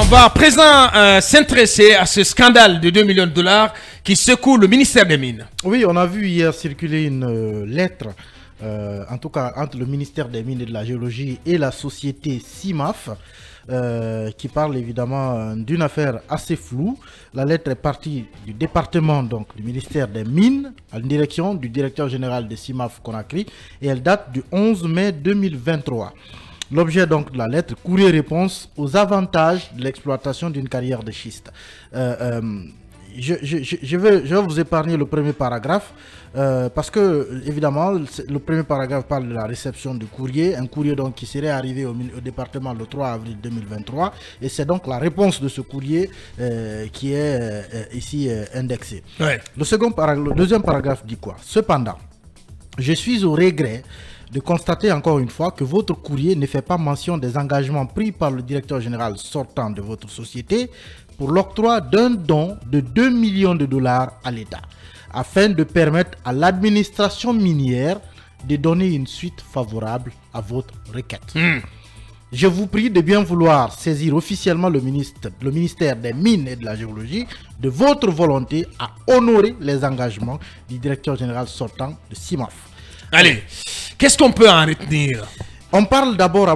On va à présent s'intéresser à ce scandale de 2 millions de dollars qui secoue le ministère des Mines. Oui, on a vu hier circuler une lettre, en tout cas entre le ministère des Mines et de la Géologie et la société CIMAF, qui parle évidemment d'une affaire assez floue. La lettre est partie du département donc, du ministère des Mines en direction du directeur général de CIMAF Conakry et elle date du 11 mai 2023. L'objet donc de la lettre, courrier réponse aux avantages de l'exploitation d'une carrière de schiste. Je vais vous épargner le premier paragraphe parce que évidemment le premier paragraphe parle de la réception du courrier, un courrier donc qui serait arrivé au département le 3 avril 2023 et c'est donc la réponse de ce courrier qui est ici indexée. Ouais. Le deuxième paragraphe dit quoi? Cependant, je suis au regret de constater encore une fois que votre courrier ne fait pas mention des engagements pris par le directeur général sortant de votre société pour l'octroi d'un don de 2 millions de dollars à l'État, afin de permettre à l'administration minière de donner une suite favorable à votre requête. Je vous prie de bien vouloir saisir officiellement le ministère des Mines et de la Géologie de votre volonté à honorer les engagements du directeur général sortant de CIMAF. Allez, qu'est-ce qu'on peut en retenir? On parle d'abord,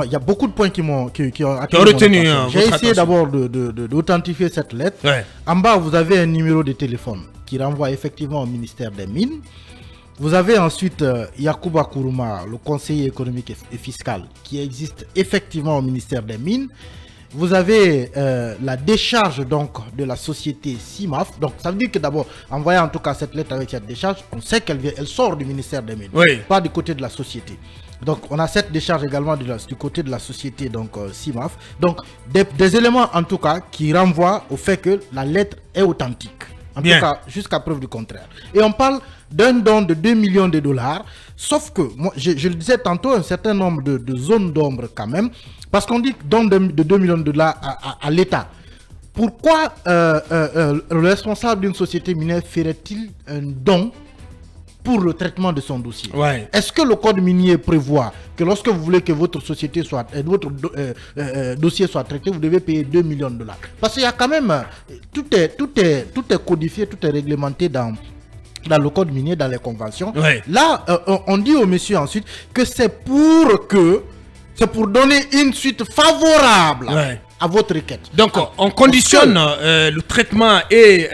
il y a beaucoup de points qui ont retenu. J'ai essayé d'abord d'authentifier cette lettre. Ouais. En bas, vous avez un numéro de téléphone qui renvoie effectivement au ministère des Mines. Vous avez ensuite Yacouba Kourouma, le conseiller économique et fiscal, qui existe effectivement au ministère des Mines. Vous avez la décharge donc de la société CIMAF. Donc ça veut dire que d'abord, en voyant en tout cas cette lettre avec cette décharge, on sait qu'elle sort du ministère des Mines, oui, pas du côté de la société. Donc on a cette décharge également du côté de la société donc CIMAF. Donc des éléments en tout cas qui renvoient au fait que la lettre est authentique. En tout cas, jusqu'à preuve du contraire. Et on parle d'un don de 2 millions de dollars. Sauf que, moi, je le disais tantôt, un certain nombre de zones d'ombre quand même. Parce qu'on dit don de 2 millions de dollars à l'État. Pourquoi le responsable d'une société minière ferait-il un don pour le traitement de son dossier? Ouais. Est-ce que le code minier prévoit que lorsque vous voulez que votre société soit, votre dossier soit traité, vous devez payer 2 millions de dollars? Parce qu'il y a quand même, tout est codifié, tout est réglementé dans le code minier, dans les conventions. Ouais. Là, on dit au monsieur ensuite que c'est pour donner une suite favorable. Ouais, à votre requête. Donc, on conditionne le traitement et,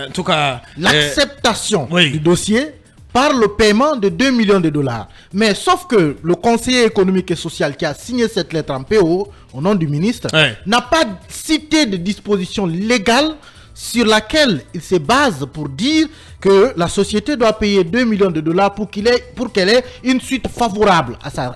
en tout cas, l'acceptation du dossier par le paiement de 2 millions de dollars. Mais sauf que le conseiller économique et social qui a signé cette lettre en PO au nom du ministre n'a pas cité de disposition légale sur laquelle il se base pour dire que la société doit payer 2 millions de dollars pour qu'elle ait une suite favorable à sa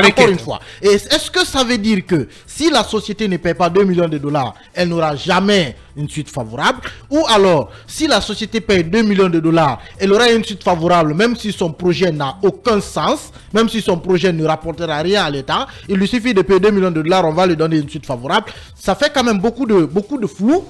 requête. Encore une fois. Et est-ce que ça veut dire que si la société ne paye pas 2 millions de dollars, elle n'aura jamais une suite favorable? Ou alors, si la société paye 2 millions de dollars, elle aura une suite favorable même si son projet n'a aucun sens, même si son projet ne rapportera rien à l'État, il lui suffit de payer 2 millions de dollars, on va lui donner une suite favorable. Ça fait quand même beaucoup de flou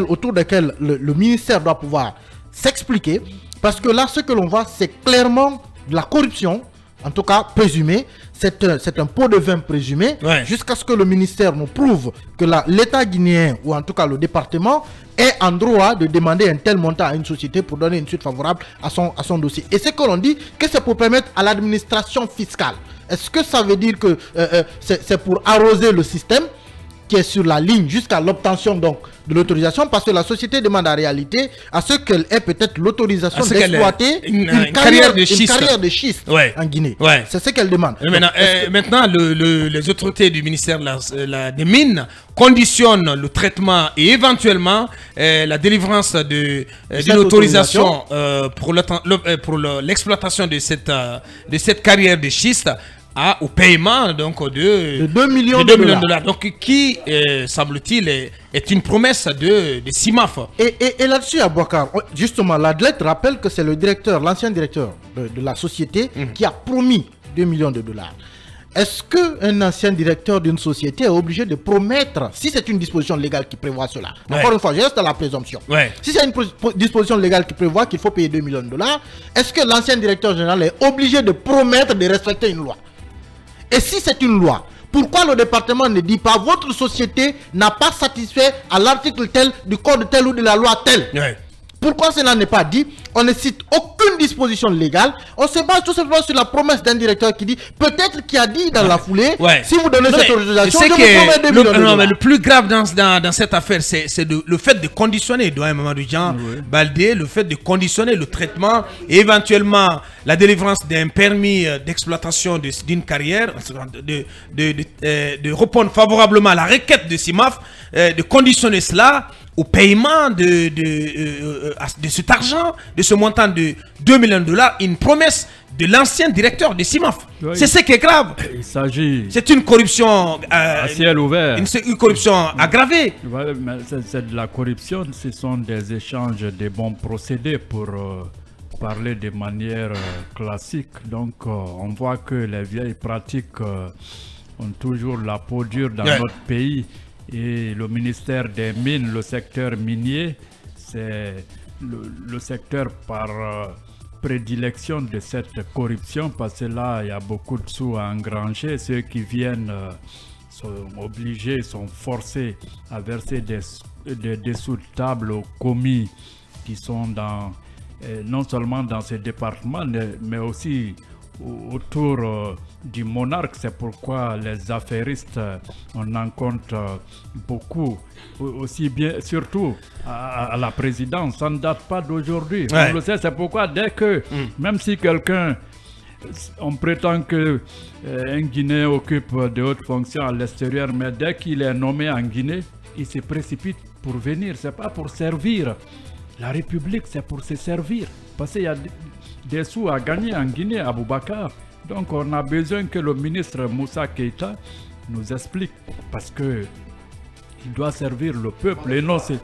autour desquels le ministère doit pouvoir s'expliquer, parce que là ce que l'on voit c'est clairement de la corruption, en tout cas présumée, c'est un pot de vin présumé, jusqu'à ce que le ministère nous prouve que l'État guinéen ou en tout cas le département est en droit de demander un tel montant à une société pour donner une suite favorable à son dossier. Et c'est que l'on dit que c'est pour permettre à l'administration fiscale. Est-ce que ça veut dire que c'est pour arroser le système qui est sur la ligne jusqu'à l'obtention donc de l'autorisation, parce que la société demande en réalité à ce qu'elle ait peut-être l'autorisation d'exploiter une carrière de schiste en Guinée. C'est ce qu'elle demande. Maintenant, les autorités du ministère des Mines conditionnent le traitement et éventuellement la délivrance d'une autorisation pour l'exploitation de cette carrière de schiste au paiement donc de 2 millions de dollars. Donc qui, semble-t-il, est une promesse de CIMAF. Et là-dessus, Abouakar, justement, la lettre rappelle que c'est le directeur, l'ancien directeur de la société qui a promis 2 millions de dollars. Est-ce qu'un ancien directeur d'une société est obligé de promettre, si c'est une disposition légale qui prévoit cela, encore une fois, je reste à la présomption, si c'est une disposition légale qui prévoit qu'il faut payer 2 millions de dollars, est-ce que l'ancien directeur général est obligé de promettre de respecter une loi? Et si c'est une loi, Pourquoi le département ne dit pas votre société n'a pas satisfait à l'article tel du code tel ou de la loi telle? Pourquoi cela n'est pas dit? On ne cite aucune disposition légale. On se base tout simplement sur la promesse d'un directeur qui dit, peut-être qui a dit dans la foulée, si vous donnez cette autorisation, je vous promets 2 millions de dollars. Mais le plus grave dans cette affaire, c'est le fait de conditionner, doyen Mamadou Jean Baldé, le fait de conditionner le traitement et éventuellement la délivrance d'un permis d'exploitation d'une carrière, de répondre favorablement à la requête de CIMAF, de conditionner cela au paiement de cet argent, de ce montant de 2 millions de dollars, une promesse de l'ancien directeur de CIMAF. C'est ce qui est grave. Il s'agit... C'est une corruption... à ciel ouvert. Une corruption aggravée. C'est de la corruption, ce sont des échanges de bons procédés pour parler de manière classique. Donc on voit que les vieilles pratiques ont toujours la peau dure dans notre pays. Et le ministère des Mines, le secteur minier, c'est le secteur par prédilection de cette corruption, parce que là, il y a beaucoup de sous à engranger. Ceux qui viennent sont obligés, sont forcés à verser des sous de table aux commis qui sont non seulement dans ces départements, mais aussi autour du monarque. C'est pourquoi les affairistes, on en compte beaucoup, aussi bien, surtout à la présidence. Ça ne date pas d'aujourd'hui. On le sait, c'est pourquoi dès que, même si quelqu'un, on prétend que un Guinéen occupe de hautes fonctions à l'extérieur, mais dès qu'il est nommé en Guinée, il se précipite pour venir. C'est pas pour servir la République, c'est pour se servir. Parce qu'il y a des sous à gagner en Guinée, à Boubacar. Donc on a besoin que le ministre Moussa Keïta nous explique, parce que il doit servir le peuple et non c'est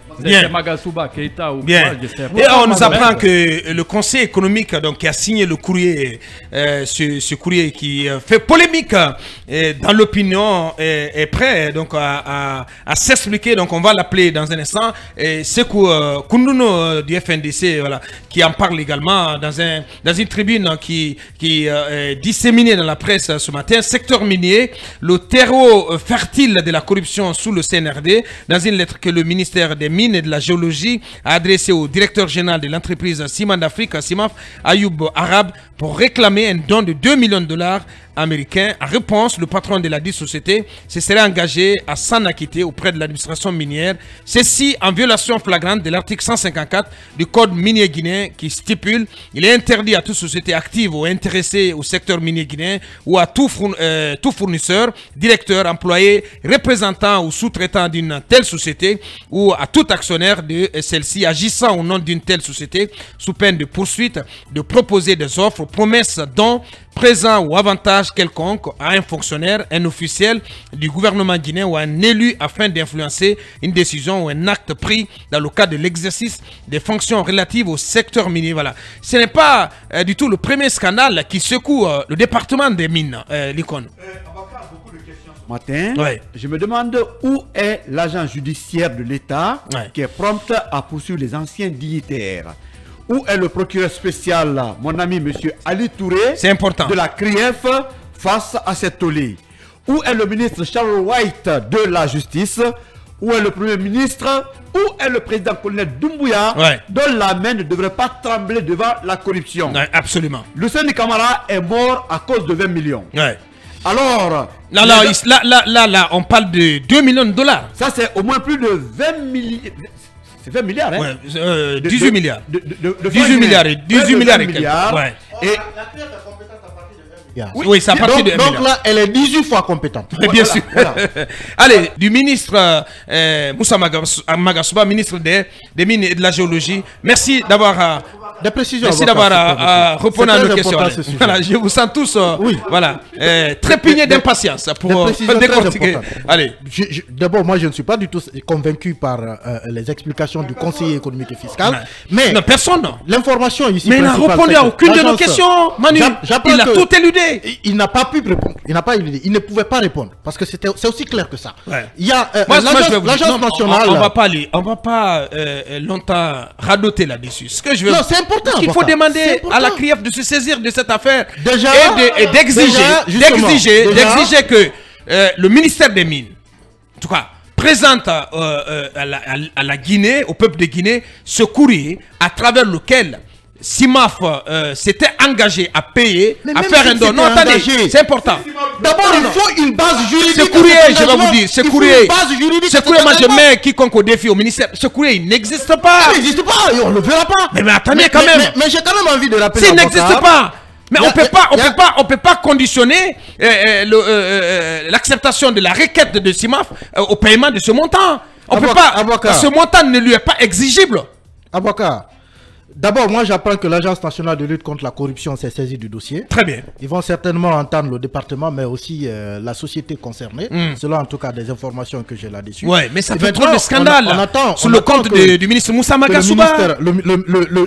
Magasuba Keïta ou bien. Quoi, je sais pas. Et on nous apprend que le Conseil économique qui a signé le courrier, ce courrier qui fait polémique dans l'opinion, est prêt donc à s'expliquer. Donc on va l'appeler dans un instant. C'est Kounduno du FNDC, voilà, qui en parle également dans une tribune qui est disséminée dans la presse ce matin. Secteur minier, le terreau fertile de la corruption sous le CNRD. Dans une lettre que le ministère des Mines et de la Géologie a adressée au directeur général de l'entreprise Ciment d'Afrique, CIMAF, Ayoub Arab, pour réclamer un don de 2 millions de dollars américains. En réponse, le patron de la dite société se serait engagé à s'en acquitter auprès de l'administration minière. Ceci en violation flagrante de l'article 154 du code minier guinéen qui stipule il est interdit à toute société active ou intéressée au secteur minier guinéen ou à tout fournisseur, directeur, employé, représentant ou sous-traitant d'une telle société ou à tout actionnaire de celle-ci agissant au nom d'une telle société sous peine de poursuite de proposer des offres, promesses, dons, présent ou avantage quelconque à un fonctionnaire, un officiel du gouvernement guinéen ou à un élu afin d'influencer une décision ou un acte pris dans le cadre de l'exercice des fonctions relatives au secteur minier. Voilà. Ce n'est pas du tout le premier scandale qui secoue le département des mines, l'icône. Matin, je me demande où est l'agent judiciaire de l'État qui est prompt à poursuivre les anciens dignitaires. Où est le procureur spécial, mon ami monsieur Ali Touré, de la CRIEF, face à cette tollée? Où est le ministre Charles White de la Justice? Où est le Premier ministre? Où est le président colonel Doumbouya, dont la main ne devrait pas trembler devant la corruption? Absolument. Lucien Camara est mort à cause de 20 millions. Alors... Là, on parle de 2 millions de dollars. Ça, c'est au moins plus de 20 milliards. C'est 20 milliards, hein? 18 milliards. 18 milliards. 18 milliards et quelques. Et oui, c'est à partir de 1 donc là, elle est 18 fois compétente. Bien sûr. Allez, du ministre Moussa Magasuba, ministre des Mines et de la Géologie. Merci d'avoir... Des précisions. Merci d'avoir répondu à nos questions. Voilà, je vous sens tous trépignés d'impatience pour décortiquer. Allez. D'abord, moi, je ne suis pas du tout convaincu par les explications du conseiller économique et fiscal. Mais non, personne. L'information ici. Mais il n'a répondu à aucune de nos questions, Manu. Il a tout éludé. Il n'a pas pu répondre. Il n'a pas éludé. Il ne pouvait pas répondre parce que c'est aussi clair que ça. Il y a l'agence nationale. On va pas longtemps radoter là-dessus. Ce que je veux. Non, c'est important. Il faut demander à la CRIEF de se saisir de cette affaire déjà, et d'exiger que le ministère des Mines, en tout cas, présente à la Guinée, au peuple de Guinée, ce courrier à travers lequel CIMAF s'était engagé à payer, à faire un don. Non, attendez, c'est important. D'abord, il faut une base juridique. Ce courrier, je vais vous dire, ce courrier, moi je mets quiconque au défi au ministère. Ce courrier, il n'existe pas. Il n'existe pas, on ne le verra pas. Mais attendez quand même. Mais j'ai quand même envie de rappeler. S'il n'existe pas. Mais on peut pas conditionner l'acceptation de la requête de CIMAF au paiement de ce montant. On peut pas. Ce montant ne lui est pas exigible. Avocat. D'abord, moi j'apprends que l'Agence nationale de lutte contre la corruption s'est saisie du dossier. Très bien. Ils vont certainement entendre le département, mais aussi la société concernée, selon en tout cas des informations que j'ai là-dessus. Ouais, mais ça fait trop de scandales sur le compte du ministre Moussa Magasuba.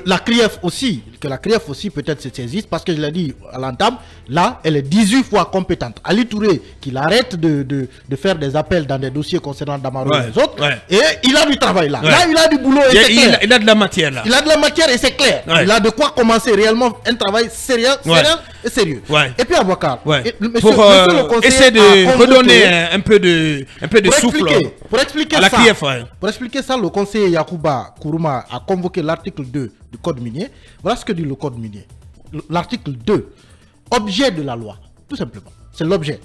La CRIEF aussi, que la CRIEF aussi peut-être se saisisse, parce que je l'ai dit à l'entame, là, elle est 18 fois compétente. Ali Touré, qu'il arrête de faire des appels dans des dossiers concernant Damaro et les autres, et il a du travail là. Là, il a du boulot et il a de la matière là. Il a de la matière et c'est clair. Il a de quoi commencer réellement un travail sérieux et sérieux. Et puis avocat, pour essayer de redonner un peu de souffle pour expliquer à la CRIEF. Pour expliquer ça, le conseiller Yacouba Kourouma a convoqué l'article 2 du code minier. Voilà ce que dit le code minier. L'article 2, objet de la loi, tout simplement. C'est l'objet.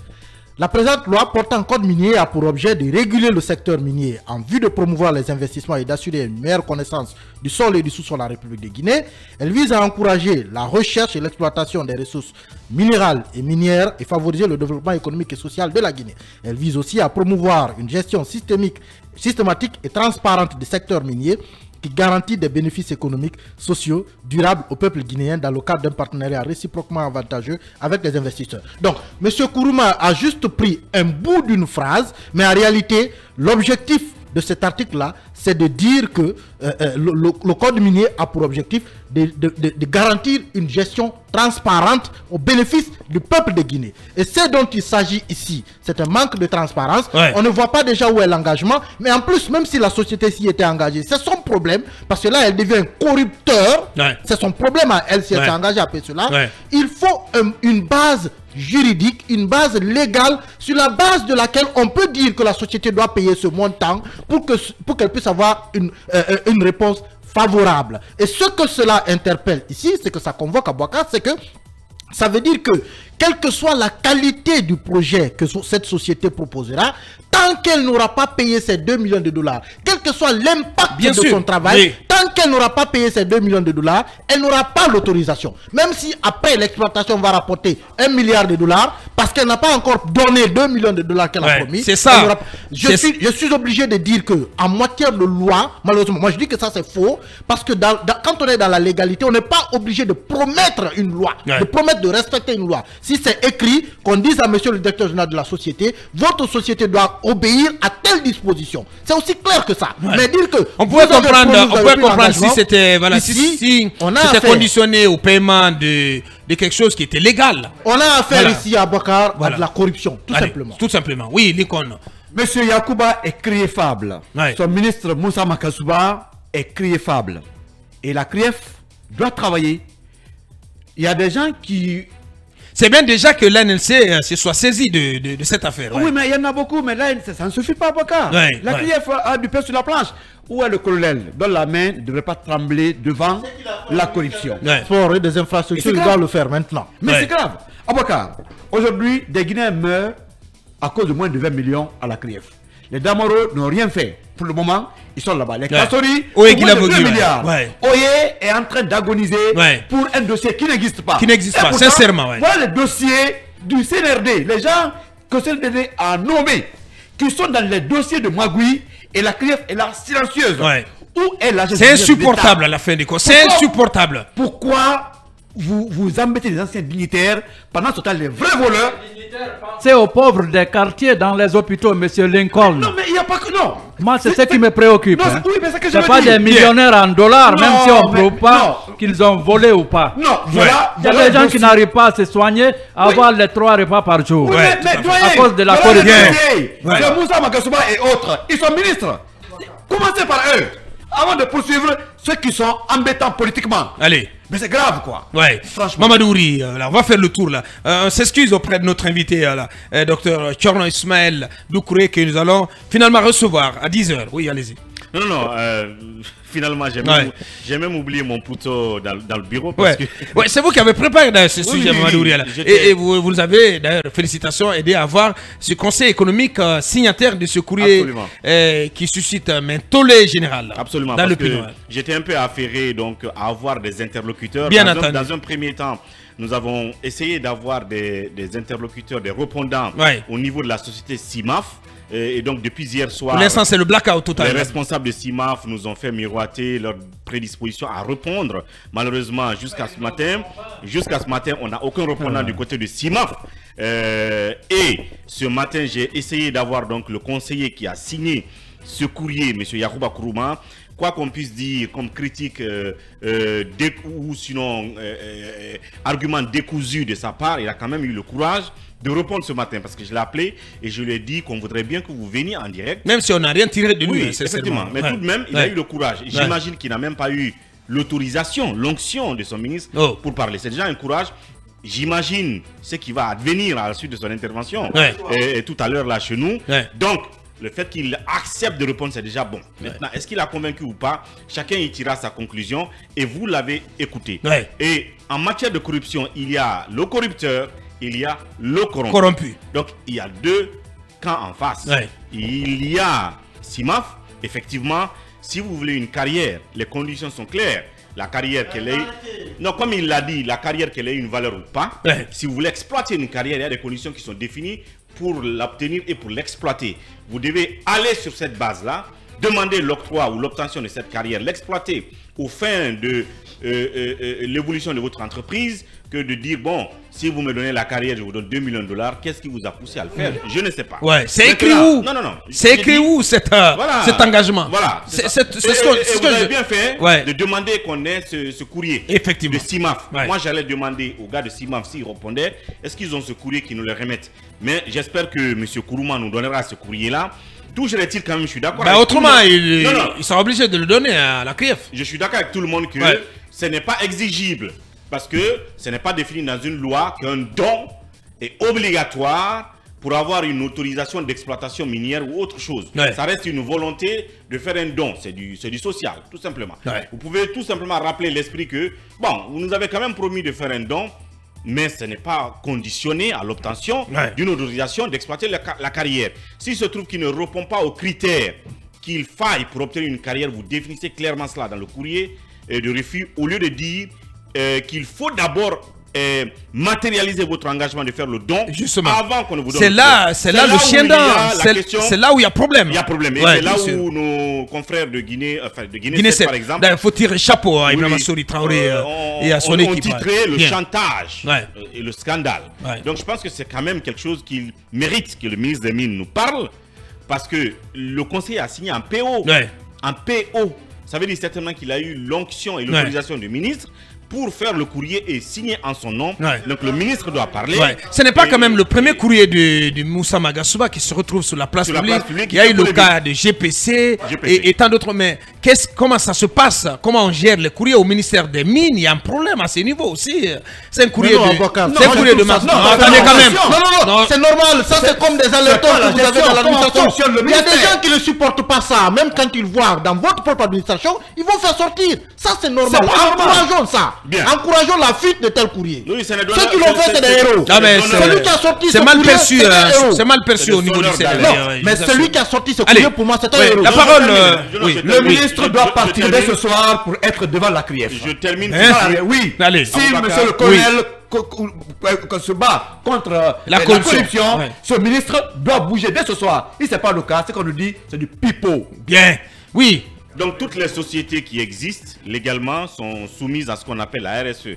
La présente loi portant code minier a pour objet de réguler le secteur minier en vue de promouvoir les investissements et d'assurer une meilleure connaissance du sol et du sous-sol de la République de Guinée. Elle vise à encourager la recherche et l'exploitation des ressources minérales et minières et favoriser le développement économique et social de la Guinée. Elle vise aussi à promouvoir une gestion systématique et transparente du secteur minier qui garantit des bénéfices économiques, sociaux, durables au peuple guinéen dans le cadre d'un partenariat réciproquement avantageux avec les investisseurs. Donc, M. Kourouma a juste pris un bout d'une phrase, mais en réalité, l'objectif de cet article-là, c'est de dire que le code minier a pour objectif de garantir une gestion transparente au bénéfice du peuple de Guinée. Et c'est dont il s'agit ici. C'est un manque de transparence. On ne voit pas déjà où est l'engagement. Mais en plus, même si la société s'y était engagée, c'est son problème. Parce que là, elle devient un corrupteur. C'est son problème à elle si elle s'est engagée à payer cela. Il faut une base juridique, une base légale sur la base de laquelle on peut dire que la société doit payer ce montant pour qu'elle puisse avoir une réponse favorable. Et ce que cela interpelle ici, c'est que ça convoque à Bouakar, c'est que ça veut dire que quelle que soit la qualité du projet que cette société proposera, tant qu'elle n'aura pas payé ces 2 millions de dollars, quel que soit l'impact de son travail, tant qu'elle n'aura pas payé ces 2 millions de dollars, elle n'aura pas l'autorisation. Même si après l'exploitation va rapporter 1 milliard de dollars, parce qu'elle n'a pas encore donné 2 millions de dollars qu'elle a promis. C'est ça. Je suis obligé de dire que en matière de loi, malheureusement, moi je dis que ça c'est faux, parce que quand on est dans la légalité, on n'est pas obligé de promettre une loi, de promettre de respecter une loi. Si c'est écrit, qu'on dise à monsieur le directeur général de la société, votre société doit obéir à telle disposition. C'est aussi clair que ça. Mais dire que on pouvait comprendre si c'était si c'était conditionné au paiement de quelque chose qui était légal. On a affaire ici à Bouakar à de la corruption, tout simplement. Tout simplement. Oui, l'icône. Monsieur Yacouba est criéfable. Son ministre Moussa Magasuba est criéfable. Et la CRIEF doit travailler. Il y a des gens qui... C'est bien déjà que l'ANLC se soit saisi de cette affaire. Oui, mais il y en a beaucoup, mais là, ça ne suffit pas, Bouakar. La CRIEF a du pain sur la planche. Où est le colonel? Dont la main ne devrait pas trembler devant la corruption. Pour des infrastructures, il doit le faire maintenant. Mais c'est grave. Bouakar, aujourd'hui, des Guinéens meurent à cause de moins de 20 millions à la CRIEF. Les Damaro n'ont rien fait. Pour le moment, ils sont là-bas. Les Kassori, pour moins de 2 milliards. Oye est en train d'agoniser pour un dossier qui n'existe pas. Qui n'existe pas, sincèrement. Voilà le dossier du CNRD. Les gens que le CNRD a nommés, qui sont dans les dossiers de Magoui, et la CRIEF est là silencieuse. Où est la gestion? C'est insupportable à la fin des comptes. C'est insupportable. Pourquoi vous embêtez les anciens dignitaires pendant ce temps les vrais voleurs? C'est aux pauvres des quartiers dans les hôpitaux, monsieur Lincoln. Non, mais il n'y a pas que non. Moi, c'est ce qui me préoccupe. Oui, mais c'est que je c'est pas des millionnaires en dollars, même si on ne prouve pas qu'ils ont volé ou pas. Non, il y a des gens qui n'arrivent pas à se soigner, à avoir les 3 repas par jour. À cause de la corruption. Le Moussa Magasuba et autres, ils sont ministres. Commencez par eux, avant de poursuivre ceux qui sont embêtants politiquement. Allez. Mais c'est grave, quoi. Ouais. Franchement. Mamadouri, là, on va faire le tour, là. On s'excuse auprès de notre invité, là, docteur Tchorno Ismaël Doucouré, que nous allons finalement recevoir à 10 h. Oui, allez-y. Non, non, finalement, j'ai même oublié mon couteau dans le bureau. Parce que... ouais, c'est vous qui avez préparé ce sujet, Mamadouri. Et vous avez, d'ailleurs, félicitations, aidé à avoir ce conseil économique signataire de ce courrier qui suscite un tollé général. Absolument, dans parce que j'étais un peu affairé donc, à avoir des interlocuteurs. Bien entendu. Dans un premier temps, nous avons essayé d'avoir des interlocuteurs, des répondants au niveau de la société CIMAF. Et donc depuis hier soir, pour l'instant c'est le blackout total. Les responsables de CIMAF nous ont fait miroiter leur prédisposition à répondre. Malheureusement jusqu'à ce matin, on n'a aucun répondant du côté de CIMAF. Et ce matin j'ai essayé d'avoir donc le conseiller qui a signé ce courrier, M. Yacouba Kourouma. Quoi qu'on puisse dire comme critique ou sinon argument décousu de sa part, il a quand même eu le courage de répondre ce matin parce que je l'ai appelé et je lui ai dit qu'on voudrait bien que vous veniez en direct. Même si on n'a rien tiré de lui, oui, effectivement. Mais tout de même, il a eu le courage. J'imagine qu'il n'a même pas eu l'autorisation, l'onction de son ministre pour parler. C'est déjà un courage. J'imagine ce qui va advenir à la suite de son intervention et tout à l'heure là chez nous. Donc, le fait qu'il accepte de répondre, c'est déjà bon. Maintenant, est-ce qu'il a convaincu ou pas? Chacun y tirera sa conclusion et vous l'avez écouté. Et en matière de corruption, il y a le corrupteur, il y a le corrompu. Donc, il y a deux camps en face. Il y a CIMAF, effectivement, si vous voulez une carrière, les conditions sont claires. La carrière qu'elle ait... Non, comme il l'a dit, la carrière qu'elle ait une valeur ou pas. Si vous voulez exploiter une carrière, il y a des conditions qui sont définies pour l'obtenir et pour l'exploiter. Vous devez aller sur cette base-là, demander l'octroi ou l'obtention de cette carrière, l'exploiter aux fins de l'évolution de votre entreprise, que de dire, bon, si vous me donnez la carrière, je vous donne 2 millions de dollars, qu'est-ce qui vous a poussé à le faire? Je ne sais pas. C'est écrit où? Non, non, non. C'est écrit où cet engagement? Voilà. C'est ce que vous avez bien fait de demander qu'on ait ce courrier de CIMAF. Moi, j'allais demander aux gars de CIMAF s'ils répondaient, est-ce qu'ils ont ce courrier qui nous le remettent? Mais j'espère que M. Kourouma nous donnera ce courrier-là. Toujours est-il quand même, je suis d'accord. Autrement, il sera obligé de le donner à la CRIEF. Je suis d'accord avec tout le monde que ce n'est pas exigible. Parce que ce n'est pas défini dans une loi qu'un don est obligatoire pour avoir une autorisation d'exploitation minière ou autre chose. Ça reste une volonté de faire un don. C'est du social, tout simplement. Vous pouvez tout simplement rappeler l'esprit que, bon, vous nous avez quand même promis de faire un don, mais ce n'est pas conditionné à l'obtention d'une autorisation d'exploiter la carrière. S'il se trouve qu'il ne répond pas aux critères qu'il faille pour obtenir une carrière, vous définissez clairement cela dans le courrier de refus, au lieu de dire qu'il faut d'abord matérialiser votre engagement de faire le don avant qu'on ne vous donne. C'est là le chien d'or. C'est là où il y a problème. Il y a problème. Et c'est là où nos confrères de Guinée, de Guinée 7 par exemple, il faut tirer chapeau à Ibrahima Sory Traoré et à son équipe. On titré le chantage et le scandale. Donc je pense que c'est quand même quelque chose qui mérite que le ministre des Mines nous parle, parce que le conseiller a signé un PO. Un PO. Ça veut dire certainement qu'il a eu l'onction et l'autorisation du ministre pour faire le courrier et signer en son nom. Donc le ministre doit parler. Ce n'est pas quand même le premier courrier de Moussa Magasuba qui se retrouve sur la place publique. Il y a eu le cas de GPC et tant d'autres. Mais comment ça se passe? Comment on gère les courriers au ministère des Mines? Il y a un problème à ce niveau aussi. C'est un courrier de masse. Non, attendez quand même. Non, c'est normal. Ça, c'est comme des alertons que vous avez dans l'administration. Il y a des gens qui ne supportent pas ça. Même quand ils voient dans votre propre administration, ils vont faire sortir. Ça, c'est normal. Encourageons ça. Encourageons la fuite de tel courrier. Ceux qui l'ont fait, c'est des héros. Celui qui a sorti ce courrier, c'est mal perçu au niveau du Sénégal. Mais celui qui a sorti ce courrier, pour moi, c'est un héros. La parole. Le ministre doit partir dès ce soir pour être devant la CRIEF. Je termine. Oui. Si monsieur le colonel se bat contre la corruption, ce ministre doit bouger dès ce soir. Si ce n'est pas le cas, ce qu'on nous dit, c'est du pipeau. Bien. Oui. Donc toutes les sociétés qui existent légalement sont soumises à ce qu'on appelle la RSE,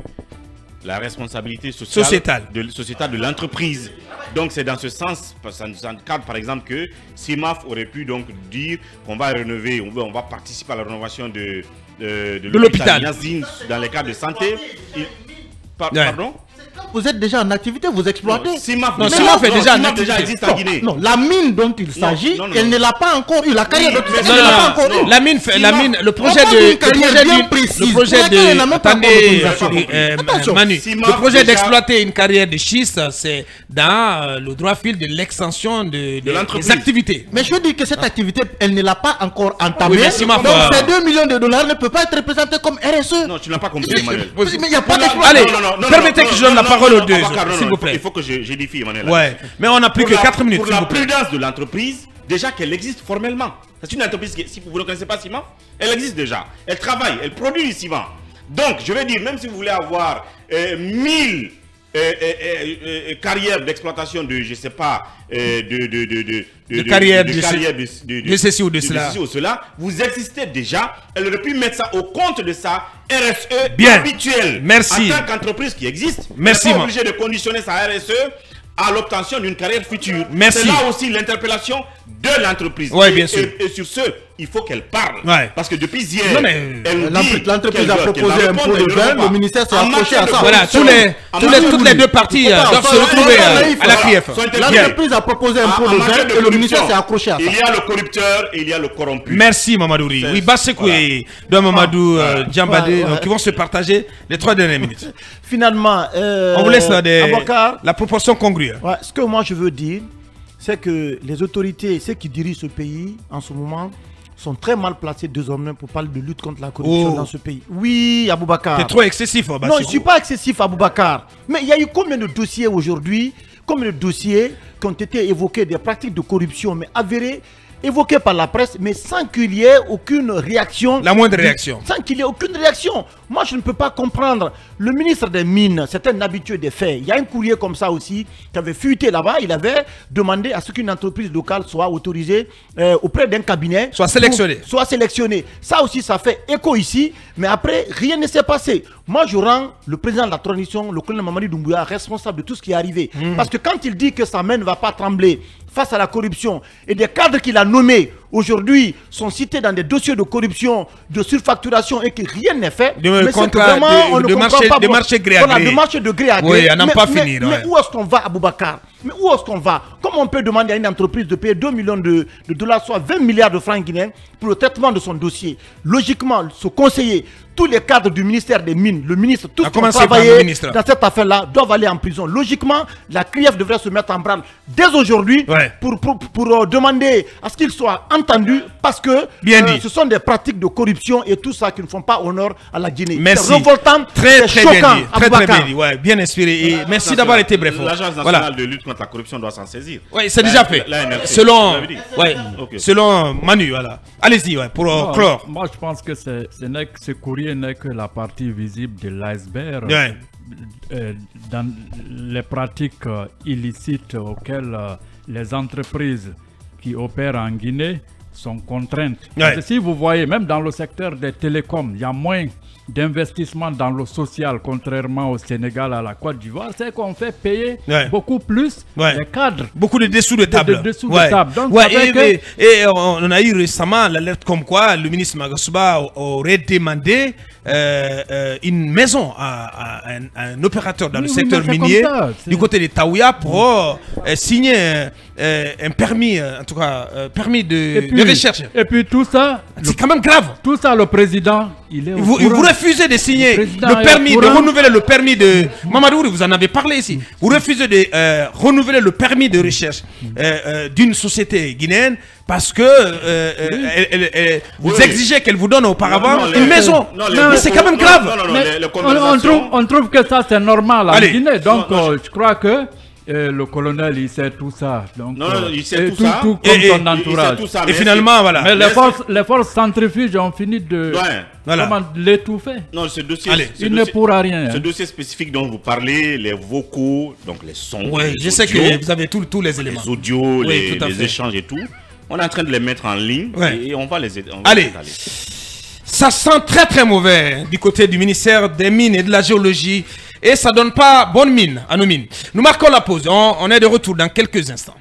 la responsabilité sociétale de l'entreprise. Donc c'est dans ce sens, dans le cadre par exemple que CIMAF aurait pu donc dire qu'on va rénover, on va participer à la rénovation de l'hôpital Niassine dans les cas de santé. Pardon? Vous êtes déjà en activité, vous exploitez. CIMAF est déjà en activité. Existe en Guinée. Non, la mine dont il s'agit, elle ne l'a pas encore eu. La carrière dont il s'agit, elle ne l'a pas encore eu. La mine, le projet d'exploiter une carrière de schiste, c'est dans le droit fil de l'extension des activités. Mais je dis que cette activité, elle ne l'a pas encore entamée. Donc ces 2 millions de dollars ne peuvent pas être représentés comme RSE. Non, tu n'as pas compris, Emmanuel. Mais il n'y a pas d'exploitation. Allez, permettez que je donne la parole aux deux, s'il vous plaît. Il faut que j'édifie, Emmanuel. Ouais, mais on n'a plus que 4 minutes. Pour la prudence de l'entreprise, déjà qu'elle existe formellement. C'est une entreprise qui, si vous ne connaissez pas CIMAF, elle existe déjà. Elle travaille, elle produit du ciment. Donc, je vais dire, même si vous voulez avoir 1000 carrières d'exploitation de, je ne sais pas, de carrière de ceci ou de cela, vous existez déjà. Elle aurait pu mettre ça au compte de sa RSE habituelle. Merci. En tant qu'entreprise qui existe, merci, elle n'est pas obligée de conditionner sa RSE à l'obtention d'une carrière future. Merci. C'est là aussi l'interpellation de l'entreprise. Oui, bien sûr. Et sur ce, il faut qu'elle parle. Ouais. Parce que depuis hier, l'entreprise a proposé un pot de vin, le ministère s'est accroché à ça. Voilà, toutes les deux parties doivent se retrouver à la CRIEF. L'entreprise a proposé un pot de vin et le ministère s'est accroché à ça. Il y a le corrupteur et il y a le corrompu. Merci Mamadouri. Oui, Bassekou et Mamadou Djambadé qui vont se partager les 3 dernières minutes. Finalement, on vous laisse la proportion congrue. Ouais, ce que moi je veux dire, c'est que les autorités, ceux qui dirigent ce pays en ce moment, sont très mal placés désormais pour parler de lutte contre la corruption dans ce pays. Oui, Aboubacar. C'est trop excessif. Non, je ne suis pas excessif, Aboubacar. Mais il y a eu combien de dossiers aujourd'hui, combien de dossiers qui ont été évoqués, des pratiques de corruption, mais avérées, évoquées par la presse, mais sans qu'il y ait aucune réaction. La moindre réaction. Sans qu'il y ait aucune réaction. Moi, je ne peux pas comprendre. Le ministre des Mines, c'est un habitué des faits. Il y a un courrier comme ça aussi qui avait fuité là-bas. Il avait demandé à ce qu'une entreprise locale soit autorisée auprès d'un cabinet. Soit sélectionnée. Soit sélectionnée. Ça aussi, ça fait écho ici. Mais après, rien ne s'est passé. Moi, je rends le président de la transition, le colonel Mamadi Doumbouya, responsable de tout ce qui est arrivé. Parce que quand il dit que sa main ne va pas trembler face à la corruption et des cadres qu'il a nommés aujourd'hui sont cités dans des dossiers de corruption, de surfacturation et que rien n'est fait. Mais c'est vraiment de marché gré à gré. De marché de gré à gré. Oui, à n'en pas finir. Mais où est-ce qu'on va, Aboubacar? Mais où est-ce qu'on va? Comment on peut demander à une entreprise de payer 2 millions de dollars, soit 20 milliards de francs guinéens, pour le traitement de son dossier? Logiquement, ce conseiller, tous les cadres du ministère des Mines, le ministre, tous ceux qui ont travaillé dans cette affaire-là, doivent aller en prison. Logiquement, la CRIEF devrait se mettre en branle dès aujourd'hui pour demander à ce qu'ils soient entendus, parce que ce sont des pratiques de corruption et tout ça qui ne font pas honneur à la Guinée. Merci. C'est révoltant, très choquant. Très bien dit. Ouais, bien inspiré. Et merci d'avoir été bref. L'Agence nationale de lutte contre la corruption doit s'en saisir. Oui, c'est déjà fait. Selon Manu, voilà. Allez-y, pour clore. Moi, je pense que ce courrier n'est que la partie visible de l'iceberg dans les pratiques illicites auxquelles les entreprises qui opèrent en Guinée sont contraintes. Parce que si vous voyez, même dans le secteur des télécoms, il y a moins d'investissement dans le social, contrairement au Sénégal, à la Côte d'Ivoire. C'est qu'on fait payer beaucoup plus les cadres. Beaucoup de dessous de table. Donc, et on a eu récemment l'alerte comme quoi le ministre Magasuba aurait demandé une maison à un opérateur dans le secteur minier du côté de Taouya pour signer un permis, en tout cas, permis de recherche. Et puis tout ça, c'est quand même grave. Tout ça, le président, il est vous refusez de signer le permis, de renouveler le permis de... Mamadou, vous en avez parlé ici. Vous refusez de renouveler le permis de recherche d'une société guinéenne parce que vous exigez qu'elle vous donne auparavant une maison. Mais c'est quand même grave. On trouve que ça, c'est normal en Guinée. Donc, je crois que le colonel, il sait tout ça. Donc, il sait tout ça. Tout comme son entourage. Et finalement, voilà. Mais les forces centrifuges ont fini de l'étouffer. Non, ce dossier, il ne pourra rien. Ce dossier spécifique dont vous parlez, les vocaux, donc les sons. Oui, je sais que vous avez tous les éléments. Les audios, les échanges et tout. On est en train de les mettre en ligne et on va les aider. Allez. Ça sent très très mauvais du côté du ministère des Mines et de la Géologie. Et ça donne pas bonne mine à nos mines. Nous marquons la pause. On est de retour dans quelques instants.